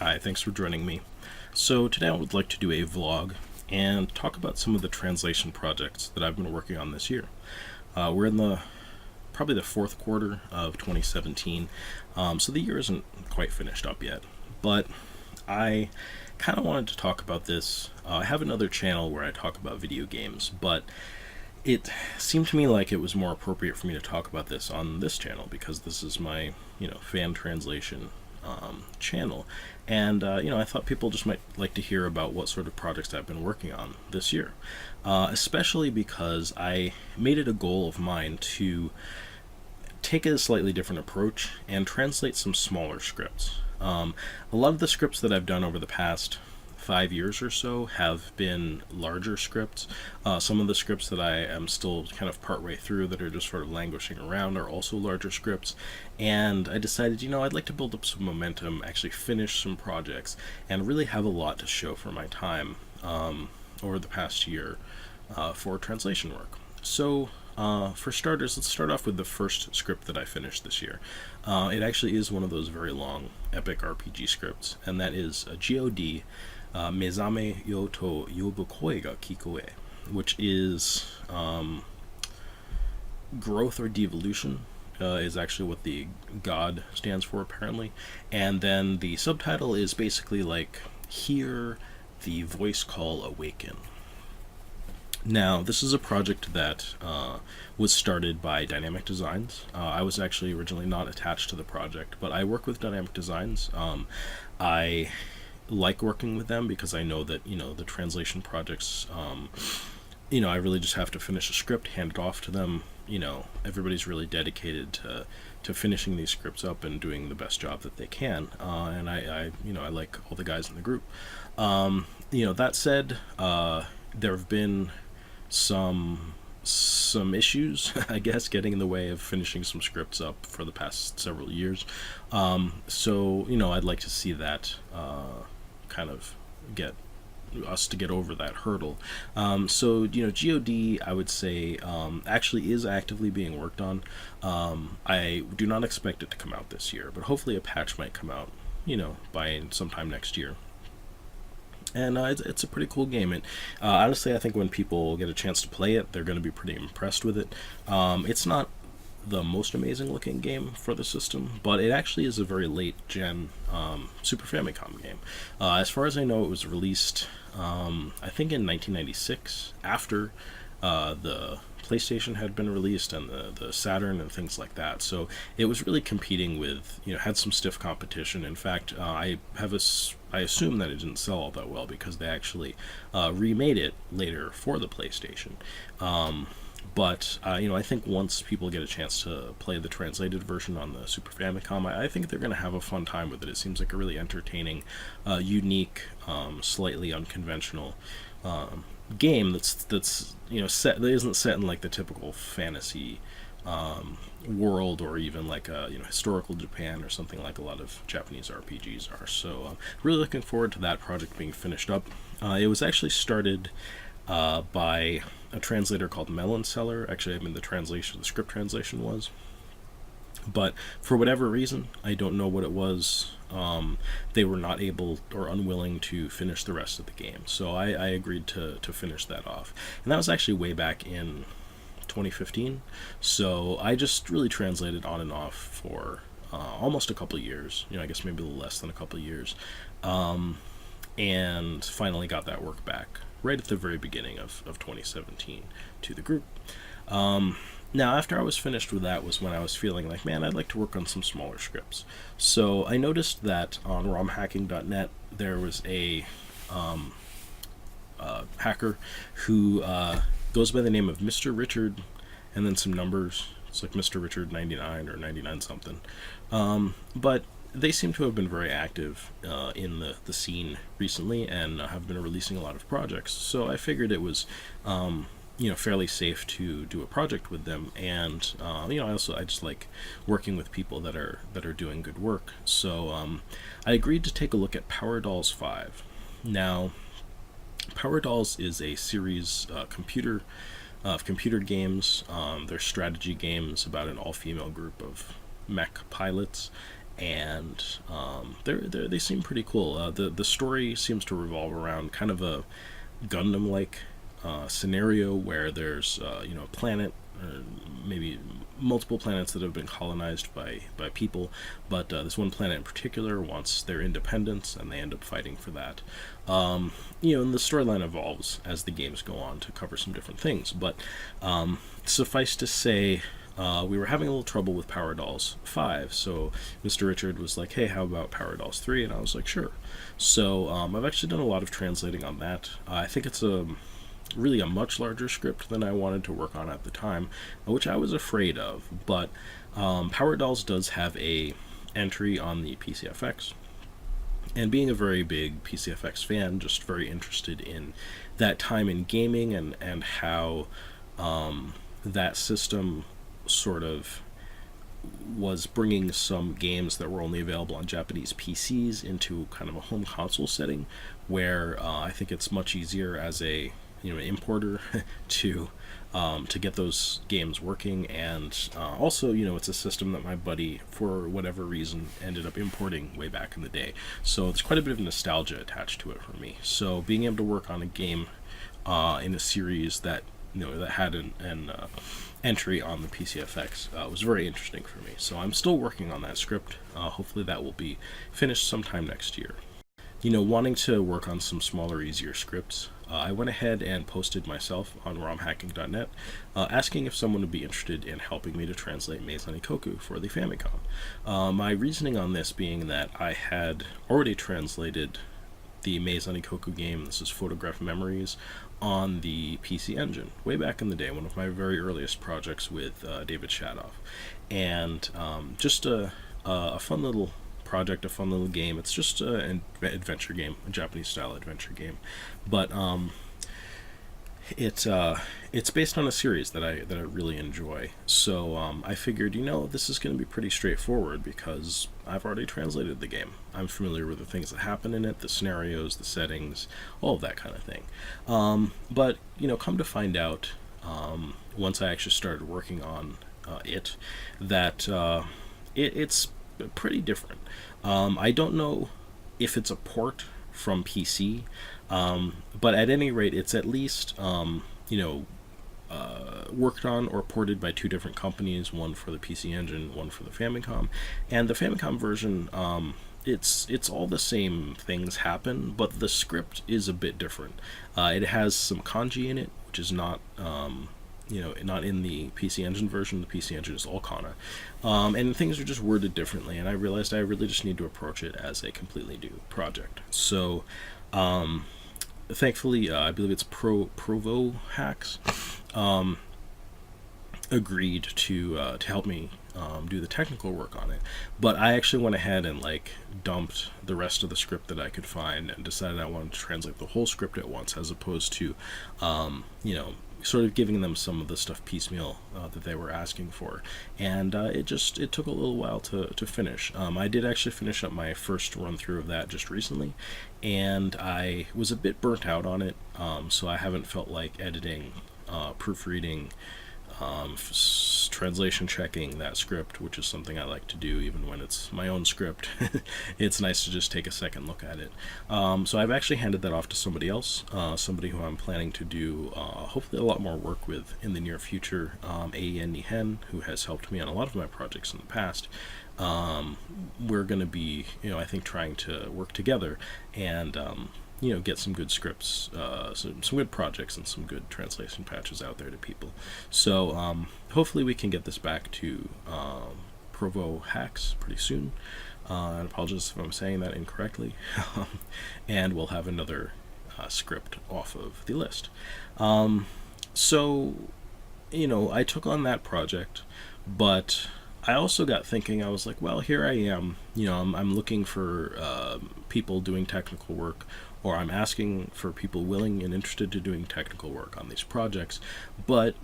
Hi, thanks for joining me. So today I would like to do a vlog and talk about some of the translation projects that I've been working on this year. We're in probably the fourth quarter of 2017, so the year isn't quite finished up yet. But I kind of wanted to talk about this. I have another channel where I talk about video games, but it seemed to me like it was more appropriate for me to talk about this on this channel because this is my, fan translation channel. And, I thought people just might like to hear about what sort of projects I've been working on this year. Especially because I made it a goal of mine to take a slightly different approach and translate some smaller scripts. A lot of the scripts that I've done over the past 5 years or so have been larger scripts. Some of the scripts that I am still kind of partway through that are just sort of languishing around are also larger scripts. And I decided, I'd like to build up some momentum, actually finish some projects, and really have a lot to show for my time over the past year for translation work. So for starters, let's start off with the first script that I finished this year. It actually is one of those very long, epic RPG scripts, and that is a God, Mezame yo to yobu koi ga kikoe, which is growth or devolution, is actually what the God stands for, apparently. And then the subtitle is basically like, hear the voice call awaken. Now, this is a project that was started by Dynamic Designs. I was actually originally not attached to the project, but I work with Dynamic Designs. I like working with them because I know that, the translation projects, I really just have to finish a script, hand it off to them. Everybody's really dedicated to finishing these scripts up and doing the best job that they can. And I like all the guys in the group. That said, there have been some issues, I guess, getting in the way of finishing some scripts up for the past several years. So, I'd like to see that kind of get us to get over that hurdle. So, GOD, I would say, actually is actively being worked on. I do not expect it to come out this year, but hopefully a patch might come out, by sometime next year. And it's a pretty cool game. And honestly, I think when people get a chance to play it, they're going to be pretty impressed with it. It's not the most amazing looking game for the system, but it actually is a very late gen Super Famicom game. As far as I know, it was released, I think, in 1996, after the PlayStation had been released and the Saturn and things like that. So it was really competing with, had some stiff competition. In fact, I assume that it didn't sell all that well because they actually remade it later for the PlayStation. But I think once people get a chance to play the translated version on the Super Famicom, I think they're going to have a fun time with it. It seems like a really entertaining, unique, slightly unconventional game that's set, that isn't set in like the typical fantasy world, or even like a historical Japan or something like a lot of Japanese RPGs are. So really looking forward to that project being finished up. It was actually started by a translator called Melon Seller. Actually, the script translation was. But for whatever reason, I don't know what it was, they were not able or unwilling to finish the rest of the game. So I agreed to finish that off. And that was actually way back in 2015. So I just really translated on and off for almost a couple years. I guess maybe a little less than a couple years. And finally got that work back right at the very beginning of 2017 to the group. Now, after I was finished with that was when I was feeling like, man, I'd like to work on some smaller scripts. So I noticed that on romhacking.net there was a hacker who goes by the name of Mr. Richard and then some numbers. It's like Mr. Richard 99 or 99 something. But they seem to have been very active in the scene recently and have been releasing a lot of projects. So I figured it was fairly safe to do a project with them. And I just like working with people that are doing good work. So I agreed to take a look at Power Dolls 5. Now, Power Dolls is a series of computer games. They're strategy games about an all-female group of mech pilots, and they seem pretty cool. The story seems to revolve around kind of a Gundam-like scenario where there's a planet, or maybe multiple planets that have been colonized by people, but this one planet in particular wants their independence, and they end up fighting for that. And the storyline evolves as the games go on to cover some different things, but suffice to say, we were having a little trouble with Power Dolls 5, so Mr. Richard was like, hey, how about Power Dolls 3? And I was like, sure. So I've actually done a lot of translating on that. I think it's really a much larger script than I wanted to work on at the time, which I was afraid of, but Power Dolls does have a entry on the PCFX, and being a very big PCFX fan, just very interested in that time in gaming and how that system sort of was bringing some games that were only available on Japanese PCs into kind of a home console setting, where I think it's much easier as a importer to get those games working, and also it's a system that my buddy, for whatever reason, ended up importing way back in the day. So there's quite a bit of nostalgia attached to it for me. So being able to work on a game in a series that that had an entry on the PCFX was very interesting for me. So I'm still working on that script. Hopefully that will be finished sometime next year. Wanting to work on some smaller, easier scripts, I went ahead and posted myself on romhacking.net, asking if someone would be interested in helping me to translate Maze Koku for the Famicom. My reasoning on this being that I had already translated the Maze Koku game, this is Photographic Memories, on the PC Engine, way back in the day, one of my very earliest projects with David Shadoff. And just a fun little project, a fun little game. It's just an adventure game, a Japanese-style adventure game. But it's based on a series that I really enjoy. So I figured, this is going to be pretty straightforward because I've already translated the game. I'm familiar with the things that happen in it, the scenarios, the settings, all of that kind of thing. But come to find out, once I actually started working on it, that it's pretty different. I don't know if it's a port from PC, but at any rate, it's at least worked on or ported by two different companies, one for the PC Engine, one for the Famicom. And the Famicom version, it's all the same things happen, but the script is a bit different. It has some kanji in it, which is not not in the PC Engine version. The PC Engine is all kana. And things are just worded differently, and I realized I really just need to approach it as a completely new project. So, thankfully, I believe it's Provo Hacks agreed to help me do the technical work on it. But I actually went ahead and dumped the rest of the script that I could find and decided I wanted to translate the whole script at once, as opposed to sort of giving them some of the stuff piecemeal that they were asking for. And it took a little while to finish. I did actually finish up my first run through of that just recently, and I was a bit burnt out on it, so I haven't felt like editing, proofreading, translation checking that script, which is something I like to do even when it's my own script. It's nice to just take a second look at it. So I've actually handed that off to somebody else, somebody who I'm planning to do hopefully a lot more work with in the near future, Aen Nihen, who has helped me on a lot of my projects in the past. We're going to be, I think, trying to work together and get some good scripts, some good projects, and some good translation patches out there to people. So hopefully we can get this back to Provo Hacks pretty soon. I apologize if I'm saying that incorrectly. And we'll have another script off of the list. So, I took on that project, but I also got thinking, I was like, well, here I am, I'm looking for people doing technical work, or I'm asking for people willing and interested to doing technical work on these projects, but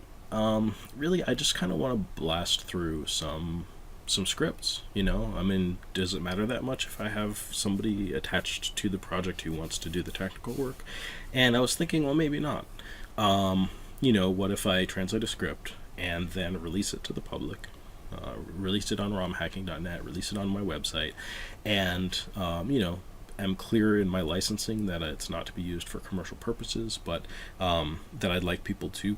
really I just kind of want to blast through some scripts, does it matter that much if I have somebody attached to the project who wants to do the technical work? And I was thinking, well, maybe not. What if I translate a script and then release it to the public, released it on romhacking.net, released it on my website, and am clear in my licensing that it's not to be used for commercial purposes, but that I'd like people to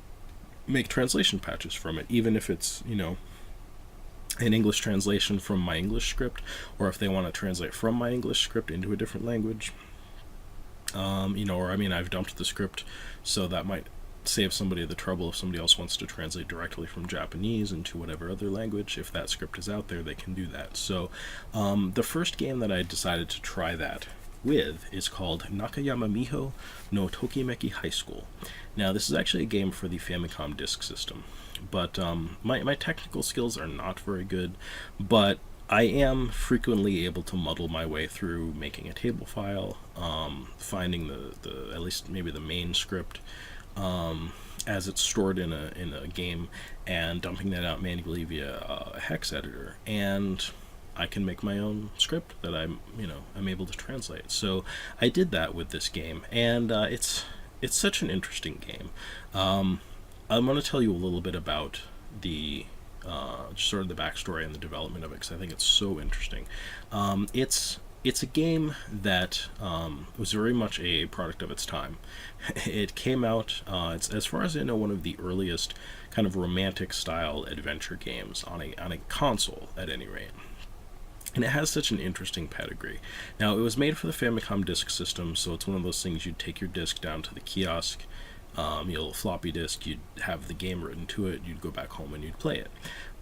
make translation patches from it, even if it's an English translation from my English script, or if they want to translate from my English script into a different language. Or I've dumped the script, so that might save somebody the trouble if somebody else wants to translate directly from Japanese into whatever other language. If that script is out there, they can do that. So the first game that I decided to try that with is called Nakayama Miho no Tokimeki High School. Now, this is actually a game for the Famicom Disk System, but my technical skills are not very good, but I am frequently able to muddle my way through making a table file, finding the at least maybe the main script as it's stored in a game, and dumping that out manually via a hex editor, and I can make my own script that I'm able to translate. So I did that with this game, and it's such an interesting game. I'm going to tell you a little bit about the sort of the backstory and the development of it, because I think it's so interesting. It's a game that was very much a product of its time. It came out, it's, as far as I know, one of the earliest kind of romantic style adventure games on a console, at any rate. And it has such an interesting pedigree. Now, it was made for the Famicom Disk System, so it's one of those things you'd take your disc down to the kiosk, your floppy disk, you'd have the game written to it, you'd go back home and you'd play it.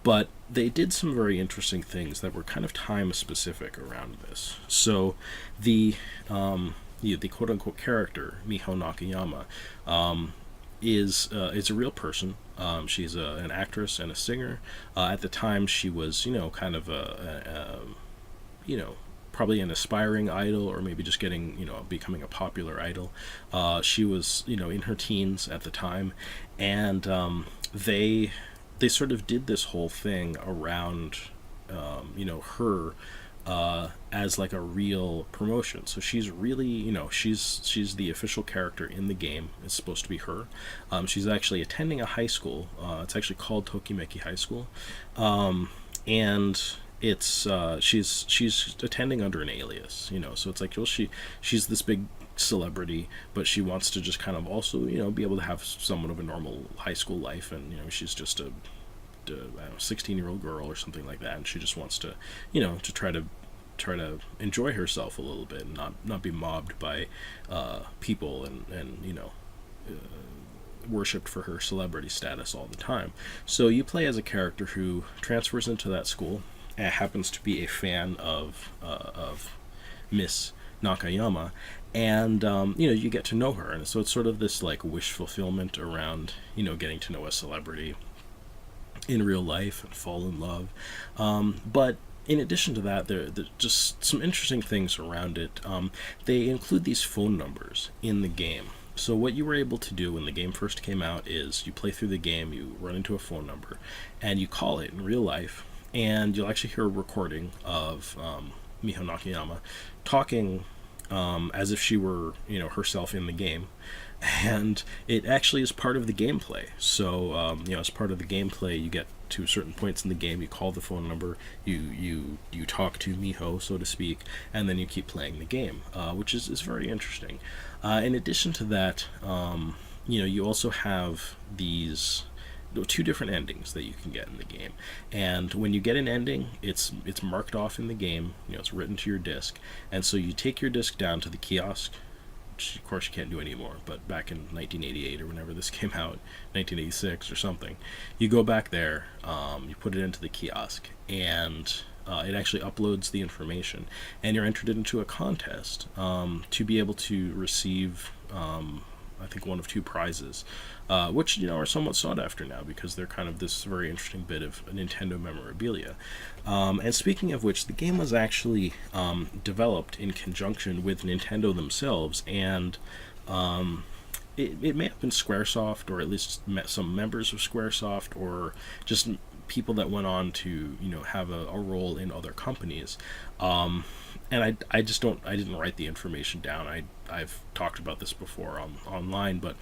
But they did some very interesting things that were kind of time specific around this. So the quote unquote character, Miho Nakayama, is a real person. She's an actress and a singer. At the time, she was kind of probably an aspiring idol, or maybe just becoming a popular idol. She was in her teens at the time, and they sort of did this whole thing around her as like a real promotion. So she's really, she's the official character in the game. It's supposed to be her. She's actually attending a high school. It's actually called Tokimeki High School, and it's she's attending under an alias. So it's like, well, she's this big celebrity, but she wants to just kind of also be able to have somewhat of a normal high school life, and she's just a 16-year-old girl or something like that, and she just wants to to try to enjoy herself a little bit, and not be mobbed by people and worshipped for her celebrity status all the time. So you play as a character who transfers into that school and happens to be a fan of Miss Nakayama, and you get to know her, and so it's sort of this like wish fulfillment around getting to know a celebrity in real life and fall in love. But in addition to that, there are just some interesting things around it. They include these phone numbers in the game. So what you were able to do when the game first came out is you play through the game, you run into a phone number, and you call it in real life, and you'll actually hear a recording of Miho Nakayama talking as if she were herself in the game. And it actually is part of the gameplay. So as part of the gameplay, you get to certain points in the game, you call the phone number, you talk to Miho, so to speak, and then you keep playing the game, which is very interesting. In addition to that, you also have these two different endings that you can get in the game, and when you get an ending, it's marked off in the game. It's written to your disc, and so you take your disc down to the kiosk, which of course you can't do anymore, but back in 1988 or whenever this came out, 1986 or something, you go back there, you put it into the kiosk, and it actually uploads the information, and you're entered into a contest to be able to receive I think one of two prizes, which are somewhat sought after now, because they're kind of this very interesting bit of Nintendo memorabilia. And speaking of which, the game was actually developed in conjunction with Nintendo themselves, and it may have been Squaresoft, or at least some members of Squaresoft, or just people that went on to have a role in other companies. And I didn't write the information down. I've talked about this before online, but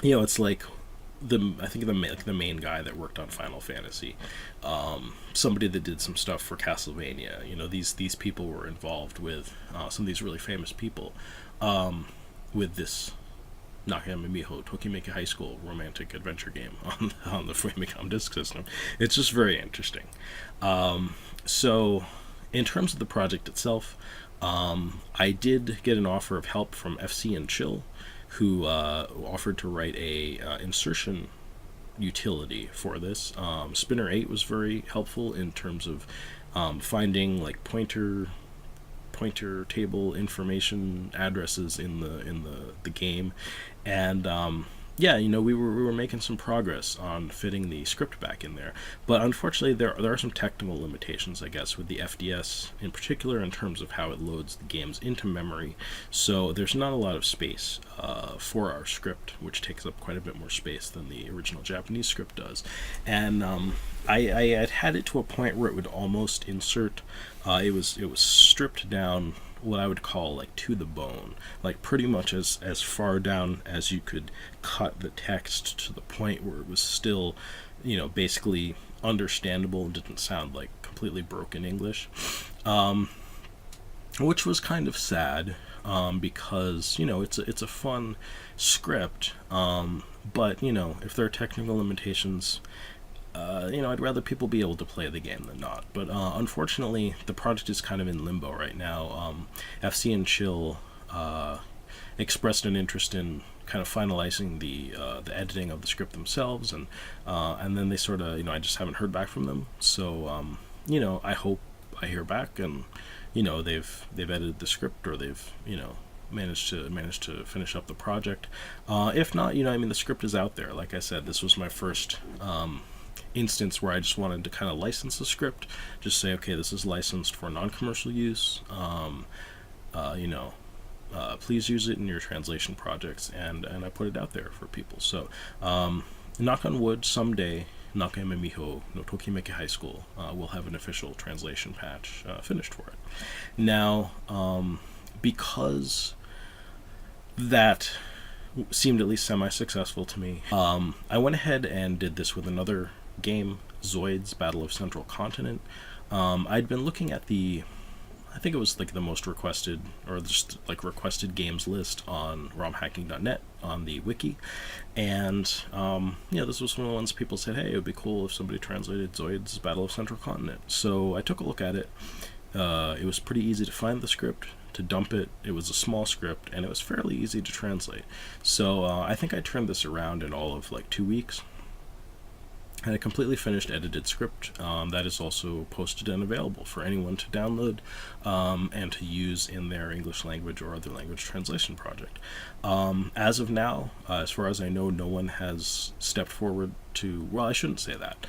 it's like I think the main guy that worked on Final Fantasy, somebody that did some stuff for Castlevania. You know, these people were involved with some of these really famous people with this Nakayama Miho Tokimeki High School romantic adventure game on the Famicom Disk System. It's just very interesting. So, in terms of the project itself, I did get an offer of help from FC and Chill, who offered to write a insertion utility for this. Spinner 8 was very helpful in terms of finding like pointer table information addresses in the game, and yeah, you know, we were making some progress on fitting the script back in there, but unfortunately there are some technical limitations, I guess, with the FDS in particular in terms of how it loads the games into memory. So there's not a lot of space for our script, which takes up quite a bit more space than the original Japanese script does, and I had it to a point where it would almost insert. It was stripped down, what I would call like to the bone, like pretty much as far down as you could cut the text to the point where it was still, you know, basically understandable and didn't sound like completely broken English, which was kind of sad, because, you know, it's a fun script, but, you know, if there are technical limitations, you know, I'd rather people be able to play the game than not. But unfortunately, the project is kind of in limbo right now. FC and Chill expressed an interest in kind of finalizing the editing of the script themselves, and then they sort of, you know, I just haven't heard back from them. So you know, I hope I hear back, and, you know, they've edited the script, or they've, you know, managed to finish up the project. If not, you know, I mean, the script is out there. Like I said, this was my first instance where I just wanted to kind of license the script, just say, okay, this is licensed for non-commercial use, you know, please use it in your translation projects, and I put it out there for people. So knock on wood, someday Nakayama Miho no Tokimeki High School will have an official translation patch finished for it. Now, because that seemed at least semi-successful to me, I went ahead and did this with another game, Zoid's Battle of Central Continent. I'd been looking at I think it was like the most requested, or just like requested games list on romhacking.net on the wiki, and yeah, this was one of the ones people said, hey, it would be cool if somebody translated Zoid's Battle of Central Continent. So I took a look at it. It was pretty easy to find the script, to dump it. It was a small script, and it was fairly easy to translate. So I think I turned this around in all of like 2 weeks. And a completely finished edited script that is also posted and available for anyone to download and to use in their English language or other language translation project. As of now, as far as I know, no one has stepped forward to, well, I shouldn't say that.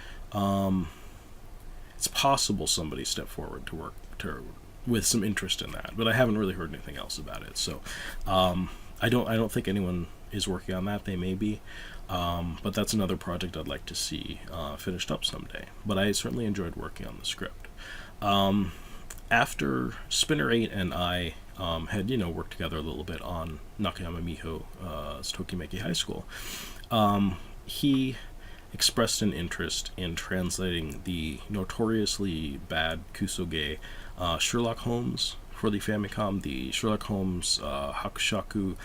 It's possible somebody stepped forward to work with some interest in that, but I haven't really heard anything else about it. So I don't think anyone is working on that. They may be. But that's another project I'd like to see finished up someday. But I certainly enjoyed working on the script. After Spinner 8 and I had, you know, worked together a little bit on Nakayama Miho's Tokimeki High School, he expressed an interest in translating the notoriously bad kusoge Sherlock Holmes for the Famicom, the Sherlock Holmes Hakushaku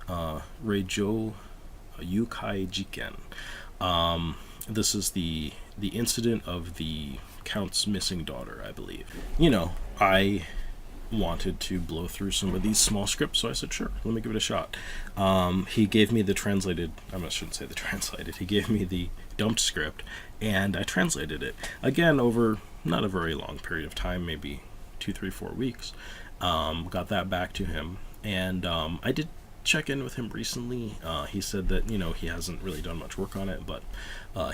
Reijo Yukai Jiken. This is the incident of the Count's missing daughter, I believe. You know, I wanted to blow through some of these small scripts, so I said, sure, let me give it a shot. He gave me the translated, I shouldn't say the translated, he gave me the dumped script, and I translated it. Again, over not a very long period of time, maybe 2, 3, 4 weeks. Got that back to him, and I did check in with him recently. He said that, you know, he hasn't really done much work on it, but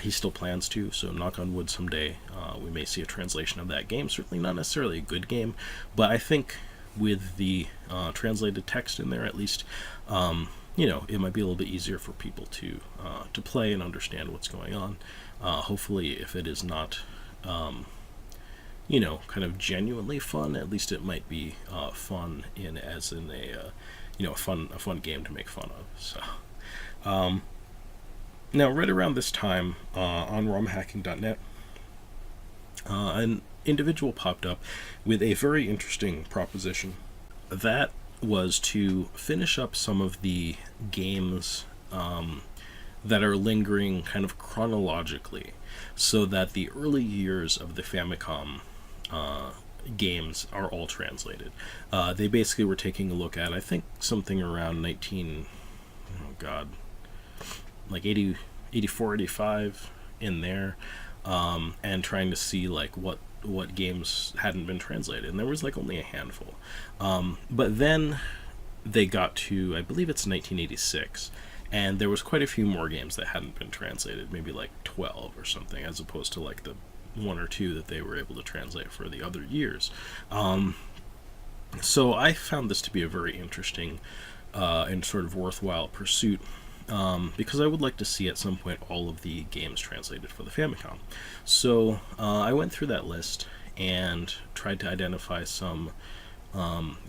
he still plans to, so knock on wood, someday we may see a translation of that game. Certainly not necessarily a good game, but I think with the translated text in there, at least, you know, it might be a little bit easier for people to play and understand what's going on. Hopefully, if it is not you know, kind of genuinely fun, at least it might be fun as in a you know, a fun game to make fun of. So Now, right around this time, on romhacking.net, an individual popped up with a very interesting proposition. That was to finish up some of the games that are lingering kind of chronologically, so that the early years of the Famicom games are all translated. They basically were taking a look at, I think, something around 19, oh god, like 80, 84, 85 in there, and trying to see like what games hadn't been translated, and there was like only a handful. But then they got to, I believe it's 1986, and there was quite a few more games that hadn't been translated, maybe like 12 or something, as opposed to like the one or two that they were able to translate for the other years. So I found this to be a very interesting and sort of worthwhile pursuit, because I would like to see at some point all of the games translated for the Famicom. So I went through that list and tried to identify some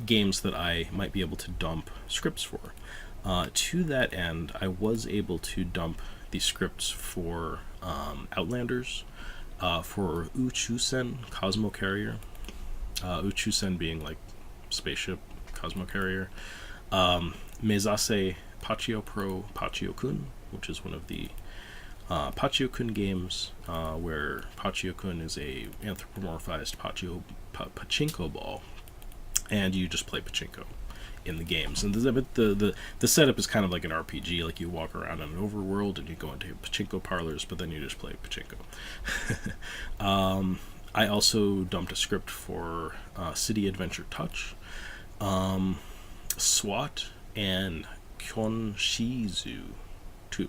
games that I might be able to dump scripts for. To that end, I was able to dump the scripts for Outlanders, for Uchusen Cosmo Carrier, Uchusen being like spaceship Cosmo Carrier, Mezase Pachio Pro Pachio-kun, which is one of the Pachio-kun games, where Pachio-kun is a anthropomorphized pachinko ball, and you just play pachinko in the games. And the setup is kind of like an RPG, like you walk around in an overworld and you go into pachinko parlors, but then you just play pachinko. I also dumped a script for City Adventure Touch, SWAT, and Kyonshizu 2.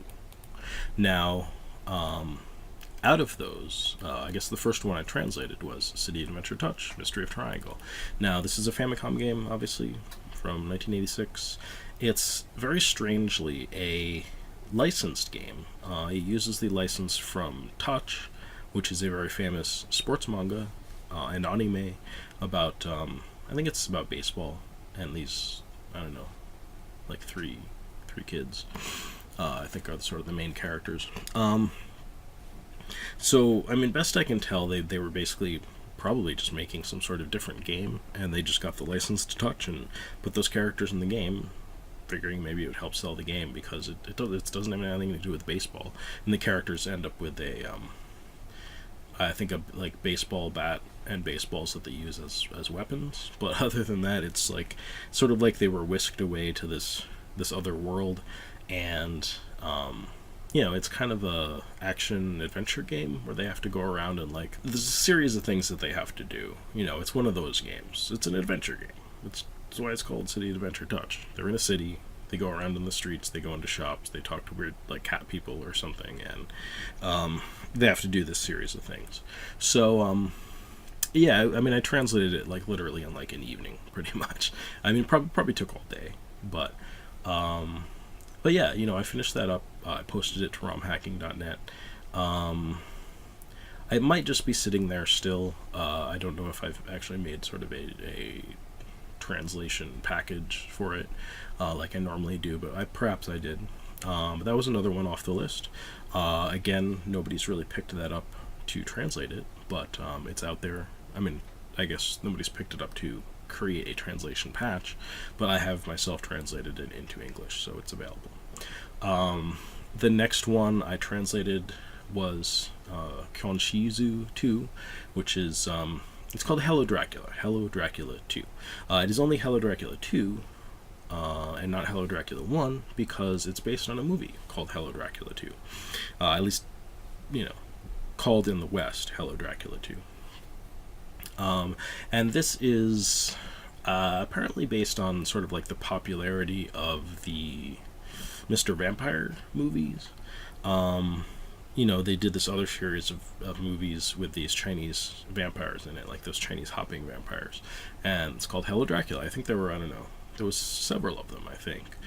Now, out of those, I guess the first one I translated was City Adventure Touch, Mystery of Triangle. Now, this is a Famicom game, obviously, from 1986. It's very strangely a licensed game. It uses the license from Touch, which is a very famous sports manga and anime about, I think it's about baseball and these, I don't know, like three kids, I think are sort of the main characters. So, I mean, best I can tell, they were basically probably just making some sort of different game, and they just got the license to Touch and put those characters in the game, figuring maybe it would help sell the game, because it doesn't have anything to do with baseball, and the characters end up with a, I think a like baseball bat and baseballs that they use as weapons, but other than that, it's like sort of like they were whisked away to this other world, and it's kind of a action adventure game where they have to go around and like there's a series of things that they have to do. It's one of those games. It's an adventure game. That's why it's called City Adventure Touch. They're in a city. They go around in the streets. They go into shops. They talk to weird like cat people or something, and they have to do this series of things. So yeah, I mean, I translated it like literally in like an evening, pretty much. I mean, probably took all day, but yeah, I finished that up. I posted it to romhacking.net. It might just be sitting there still. I don't know if I've actually made sort of a translation package for it, like I normally do, but perhaps I did. But that was another one off the list. Again, nobody's really picked that up to translate it, but it's out there. I mean, I guess nobody's picked it up to create a translation patch, but I have myself translated it into English, so it's available. The next one I translated was Kyonshizu 2, which is it's called Hello Dracula 2. It is only Hello Dracula 2 and not Hello Dracula 1 because it's based on a movie called Hello Dracula 2, at least called in the West Hello Dracula 2. And this is apparently based on sort of like the popularity of the Mr. Vampire movies. They did this other series of movies with these Chinese vampires in it, like those Chinese hopping vampires. And it's called Hello Dracula. I think there were, there was several of them, I think.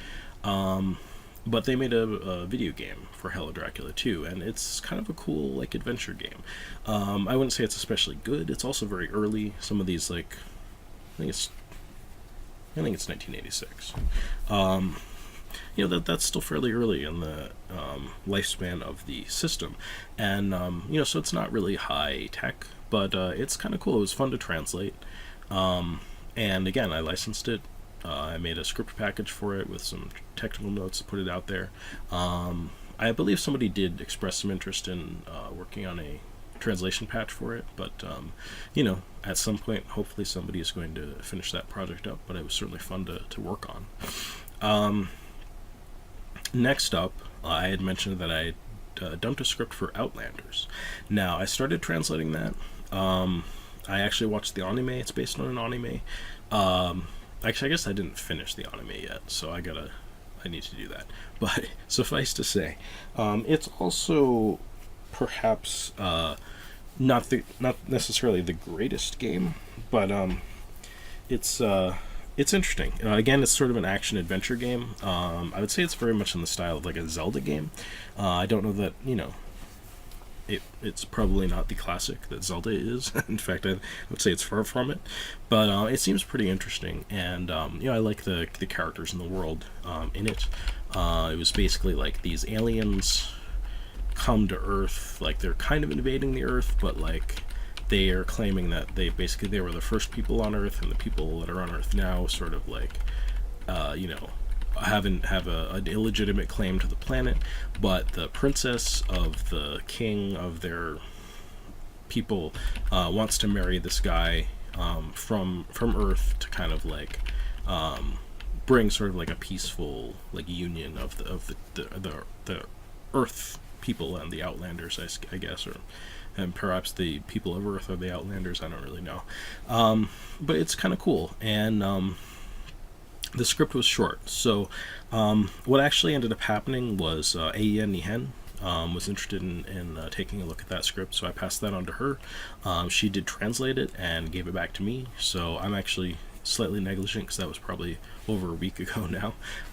But they made a video game for Hello Dracula 2, and it's kind of a cool, like, adventure game. I wouldn't say it's especially good. It's also very early. Some of these, like, I think it's 1986. that's still fairly early in the lifespan of the system, and so it's not really high tech, but it's kind of cool. It was fun to translate, and again, I licensed it. I made a script package for it with some technical notes to put it out there. I believe somebody did express some interest in working on a translation patch for it, but at some point, hopefully somebody is going to finish that project up, but it was certainly fun to work on. Next up, I had mentioned that I dumped a script for Outlanders. Now, I started translating that. I actually watched the anime. It's based on an anime. Actually, I guess I didn't finish the anime yet, so I need to do that. But suffice to say, it's also perhaps not necessarily the greatest game, but it's interesting. Again, it's sort of an action adventure game. I would say it's very much in the style of like a Zelda game. I don't know that it's probably not the classic that Zelda is. In fact, I would say it's far from it. But it seems pretty interesting, and I like the characters in the world in it. It was basically like these aliens come to Earth, like they're kind of invading the Earth, but like they are claiming that they were the first people on Earth, and the people that are on Earth now sort of like have an illegitimate claim to the planet, but the princess of the king of their people wants to marry this guy from Earth to kind of like bring sort of like a peaceful like union of the Earth people and the Outlanders, I guess, and perhaps the people of Earth are the Outlanders. I don't really know, but it's kind of cool. And the script was short, so what actually ended up happening was Aien Nihen was interested in taking a look at that script, so I passed that on to her. She did translate it and gave it back to me, so I'm actually slightly negligent because that was probably over a week ago now.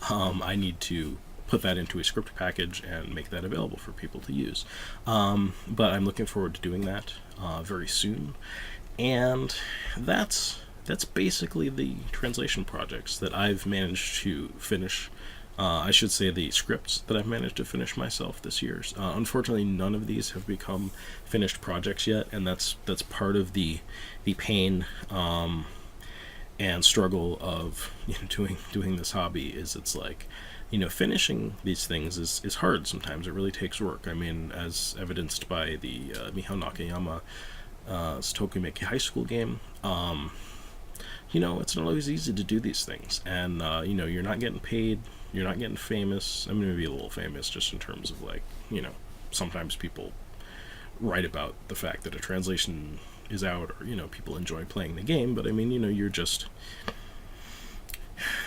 I need to put that into a script package and make that available for people to use. But I'm looking forward to doing that very soon. And that's basically the translation projects that I've managed to finish. I should say the scripts that I've managed to finish myself this year. Unfortunately, none of these have become finished projects yet, and that's part of the pain and struggle of doing this hobby. Is it's like finishing these things is hard sometimes. It really takes work. I mean, as evidenced by the Miho Nakayama Tokimeki high school game. It's not always easy to do these things, and you're not getting paid, you're not getting famous. I'm maybe a little famous just in terms of like, sometimes people write about the fact that a translation is out, or people enjoy playing the game, but I mean, you're just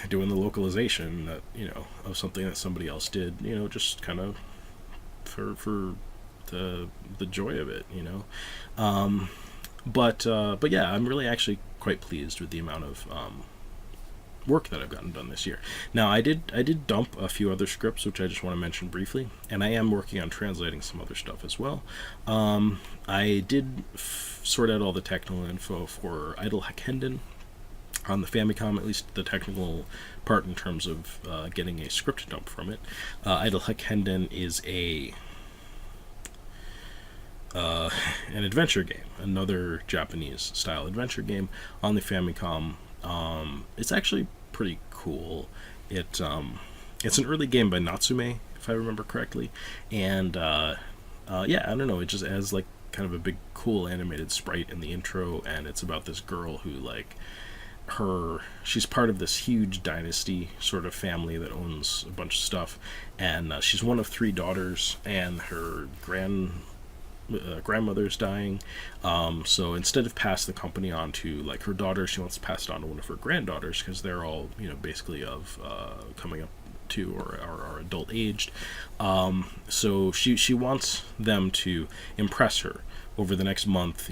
doing the localization that of something that somebody else did, just kind of for the joy of it, but yeah, I'm really actually quite pleased with the amount of work that I've gotten done this year. Now, I did dump a few other scripts, which I just want to mention briefly, and I am working on translating some other stuff as well. I did sort out all the technical info for Idle Hakenden on the Famicom, at least the technical part in terms of getting a script dump from it. Idle Hakenden is an adventure game, another Japanese style adventure game on the Famicom. It's actually pretty cool. It's an early game by Natsume, if I remember correctly, and yeah, I don't know, it just has like kind of a big cool animated sprite in the intro, and it's about this girl who like she's part of this huge dynasty sort of family that owns a bunch of stuff, and she's one of 3 daughters, and her grandmother's dying, so instead of pass the company on to like her daughter, she wants to pass it on to one of her granddaughters, because they're all basically of coming up to or are adult aged. So she wants them to impress her over the next month.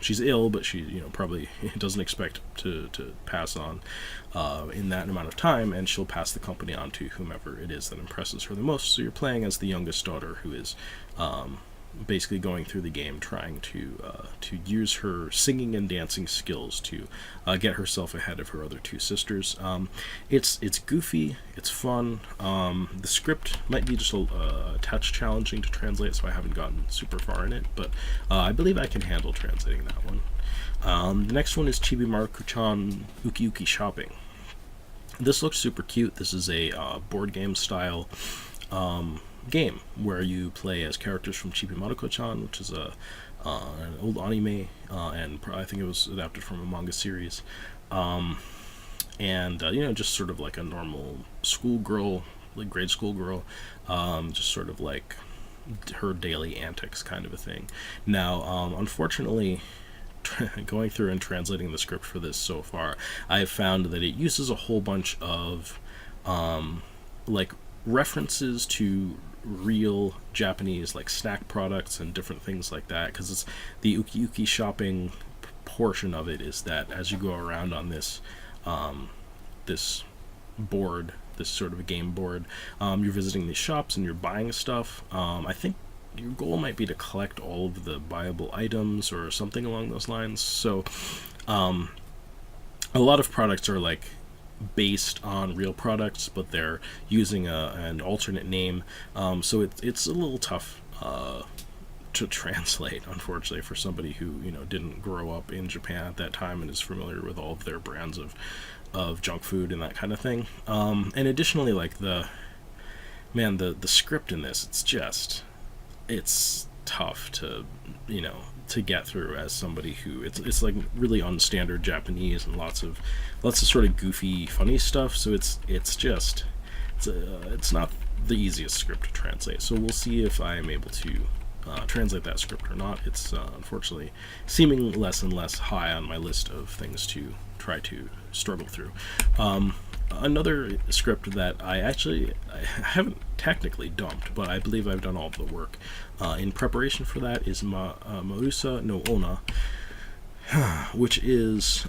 She's ill, but she probably doesn't expect to pass on in that amount of time, and she'll pass the company on to whomever it is that impresses her the most. So you're playing as the youngest daughter, who is basically going through the game trying to use her singing and dancing skills to get herself ahead of her other two sisters. It's goofy, it's fun. The script might be just a touch challenging to translate, so I haven't gotten super far in it, but I believe I can handle translating that one. The next one is Chibi Maruko-chan Uki Uki Shopping. This looks super cute. This is a board game style game where you play as characters from Chibi Maruko-chan, which is an old anime, and I think it was adapted from a manga series. Just sort of like a normal schoolgirl, like grade school girl, just sort of like her daily antics kind of a thing. Now, unfortunately, going through and translating the script for this so far, I have found that it uses a whole bunch of like references to real Japanese like snack products and different things like that, because it's the Uki Uki Shopping portion of it is that as you go around on this this board, this sort of a game board, you're visiting these shops and you're buying stuff. I think your goal might be to collect all of the buyable items or something along those lines. So a lot of products are like based on real products, but they're using an alternate name, so it's a little tough to translate, unfortunately, for somebody who didn't grow up in Japan at that time and is familiar with all of their brands of junk food and that kind of thing. And additionally, like the script in this, it's tough to get through as somebody who it's like really unstandard Japanese and lots of sort of goofy funny stuff, so it's not the easiest script to translate. So we'll see if I am able to translate that script or not. It's unfortunately seeming less and less high on my list of things to try to struggle through. Another script that I haven't technically dumped, but I believe I've done all of the work in preparation for that, is Marusa no Ona, which is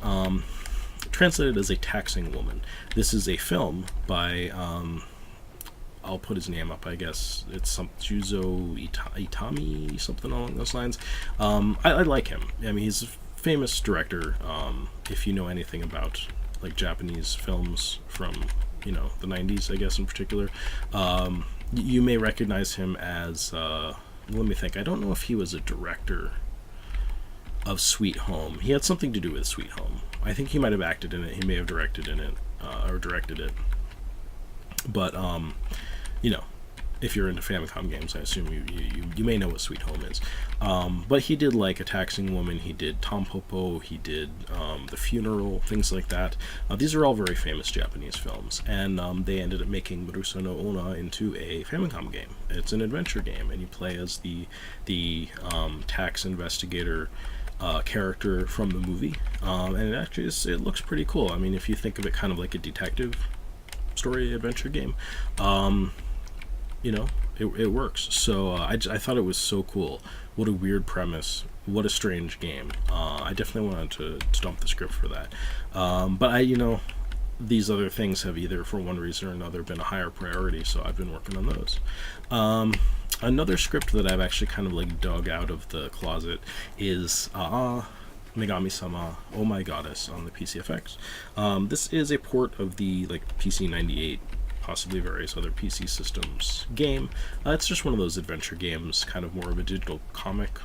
translated as a taxing woman. This is a film by I'll put his name up, I guess. It's some Juzo Itami, something along those lines. I like him. I mean, he's a famous director. If you know anything about like Japanese films from the 90s, I guess, in particular, you may recognize him as let me think. I don't know if he was a director of Sweet Home. He had something to do with Sweet Home. I think he might have acted in it. He may have directed in it or directed it. But if you're into Famicom games, I assume you may know what Sweet Home is. But he did like A Taxing Woman, he did Tom Popo, he did The Funeral, things like that. These are all very famous Japanese films, and they ended up making Marusa no Ona into a Famicom game. It's an adventure game, and you play as the tax investigator character from the movie, and it actually it looks pretty cool. I mean, if you think of it kind of like a detective story adventure game, it works. So I thought it was so cool. What a weird premise. What a strange game. I definitely wanted to dump the script for that. But these other things have either for one reason or another been a higher priority, so I've been working on those. Another script that I've actually kind of like dug out of the closet is Megami-sama, Oh My Goddess on the PCFX. This is a port of the PC 98, possibly various other PC systems game. It's just one of those adventure games, kind of more of a digital comic.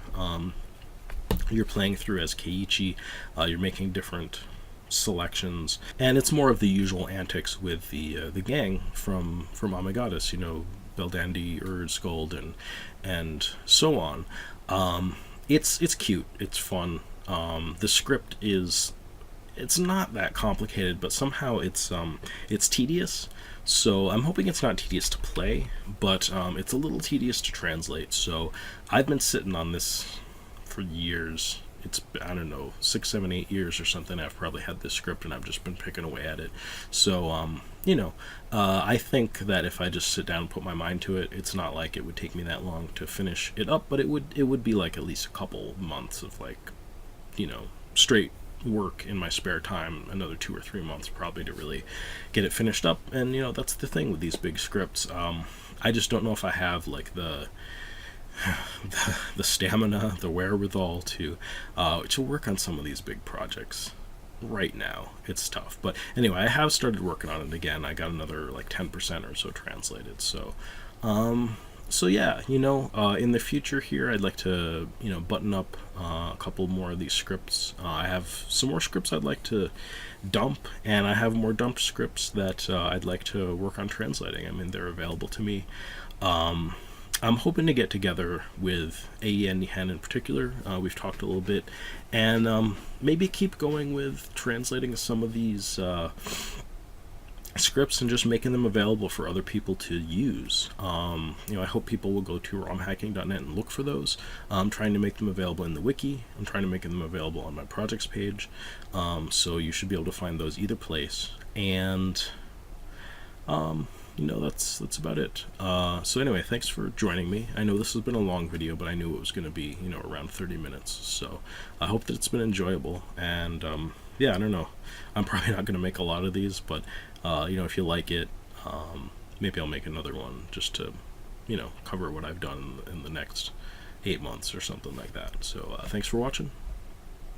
You're playing through as Keiichi, you're making different selections, and it's more of the usual antics with the gang from Oh My Goddess, Belldandy, Urd, and so on. It's cute, it's fun. The script it's not that complicated, but somehow it's tedious. So I'm hoping it's not tedious to play, but it's a little tedious to translate. So I've been sitting on this for years. It's, I don't know, 6, 7, 8 years or something. I've probably had this script and I've just been picking away at it. So, I think that if I just sit down and put my mind to it, it's not like it would take me that long to finish it up, but it would be like at least a couple months of straight work in my spare time, another 2 or 3 months probably to really get it finished up. And that's the thing with these big scripts. I just don't know if I have the stamina, the wherewithal to work on some of these big projects. Right now, it's tough. But anyway, I have started working on it again. I got another like 10% or so translated. So yeah, in the future here, I'd like to, button up a couple more of these scripts. I have some more scripts I'd like to dump, and I have more dumped scripts that I'd like to work on translating. I mean, they're available to me. I'm hoping to get together with A.E. and Nihan in particular. We've talked a little bit, and maybe keep going with translating some of these scripts and just making them available for other people to use. I hope people will go to romhacking.net and look for those. I'm trying to make them available in the wiki. I'm trying to make them available on my projects page. So you should be able to find those either place. And that's about it. So anyway, thanks for joining me. I know this has been a long video, but I knew it was going to be, around 30 minutes. So I hope that it's been enjoyable. And yeah, I don't know. I'm probably not going to make a lot of these, but if you like it, maybe I'll make another one just to, cover what I've done in the next 8 months or something like that. So thanks for watching.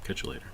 Catch you later.